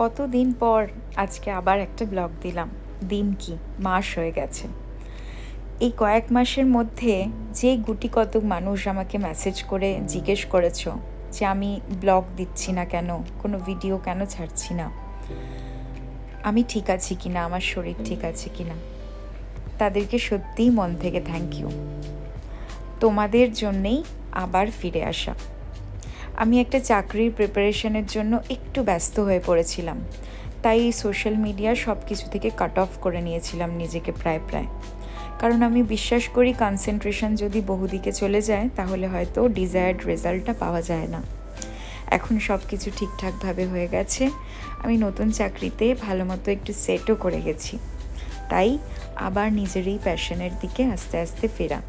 কতদিন পর আজকে আবার একটা ব্লগ দিলাম। দিন কি মাস হয়ে গেছে। এই কয়েক মাসের মধ্যে যে গুটি কতক মানুষ আমাকে মেসেজ করে জিজ্ঞেস করেছো যে আমি ব্লগ দিচ্ছি না কেন, কোনো ভিডিও কেন ছাড়ছি না, আমি ঠিক আছি কিনা, আমার শরীর ঠিক আছে কিনা, তাদেরকে সত্যিই মন থেকে থ্যাংক ইউ। তোমাদের জন্যেই আবার ফিরে আসা। আমি একটা চাকরির প্রিপারেশনের জন্য একটু ব্যস্ত হয়ে পড়েছিলাম, তাই সোশ্যাল মিডিয়া সব কিছু থেকে কাট অফ করে নিয়েছিলাম নিজেকে প্রায়। কারণ আমি বিশ্বাস করি কনসেন্ট্রেশন যদি বহুদিকে চলে যায় তাহলে হয়তো ডিজায়ার্ড রেজাল্টটা পাওয়া যায় না। এখন সব কিছু ঠিকঠাকভাবে হয়ে গেছে, আমি নতুন চাকরিতে ভালো মতো একটু সেটও করে গেছি, তাই আবার নিজের এই প্যাশনের দিকে আস্তে আস্তে ফেরা।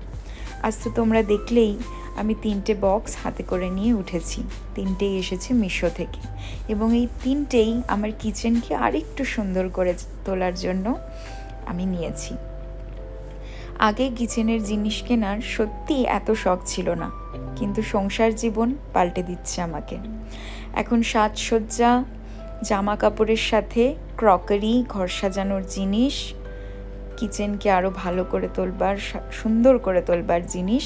আজ তো তোমরা দেখলেই আমি 3টে বক্স হাতে করে নিয়ে উঠেছি। 3টেই এসেছে মিশো থেকে, এবং এই 3টেই আমার কিচেনকে আরেকটু সুন্দর করে তোলার জন্য আমি নিয়েছি। আগে কিচেনের জিনিস কেনার সত্যি এত শখ ছিল না, কিন্তু সংসার জীবন পাল্টে দিচ্ছে আমাকে। এখন সাজসজ্জা, জামা কাপড়ের সাথে ক্রকারি, ঘর সাজানোর জিনিস, কিচেনকে আরও ভালো করে তোলবার, সুন্দর করে তোলবার জিনিস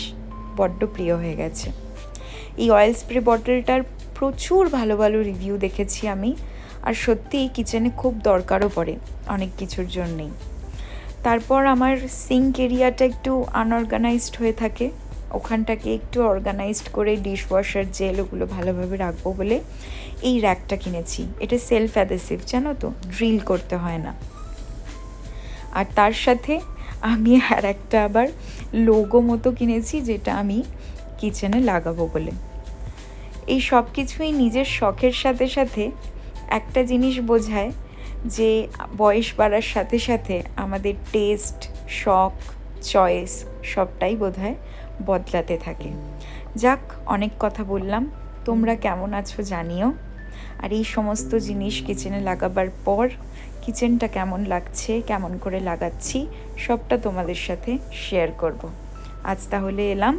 বড্ড প্রিয় হয়ে গেছে। এই অয়েল স্প্রে বটলটার প্রচুর ভালো ভালো রিভিউ দেখেছি আমি, আর সত্যিই কিচেনে খুব দরকারও পড়ে অনেক কিছুর জন্যেই। তারপর আমার সিঙ্ক এরিয়াটা একটু আনঅর্গানাইজড হয়ে থাকে, ওখানটাকে একটু অর্গানাইজড করে ডিশ ওয়াশার জেল ওগুলো ভালোভাবে রাখবো বলে এই র্যাকটা কিনেছি। এটা সেলফ অ্যাডহেসিভ, জানো তো, ড্রিল করতে হয় না। আর তার সাথে আমি আর একটা আবার লোগো মতো কিনেছি, যেটা আমি কিচেনে লাগাবো বলে। এই সব কিছুই নিজের শখের সাথে সাথে একটা জিনিস বোঝায় যে বয়স বাড়ার সাথে সাথে আমাদের টেস্ট, শখ, চয়েস সবটাই বোধহয় বদলাতে থাকে। যাক, অনেক কথা বললাম, তোমরা কেমন আছো জানিও। আর এই সমস্ত জিনিস কিচেনে লাগাবার পর কিচেনটা কেমন লাগছে, কেমন করে লাগাচ্ছি, সবটা তোমাদের সাথে শেয়ার করব। আজ তাহলে এলাম,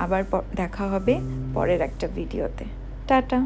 আবার দেখা হবে পরের একটা ভিডিওতে। টাটা।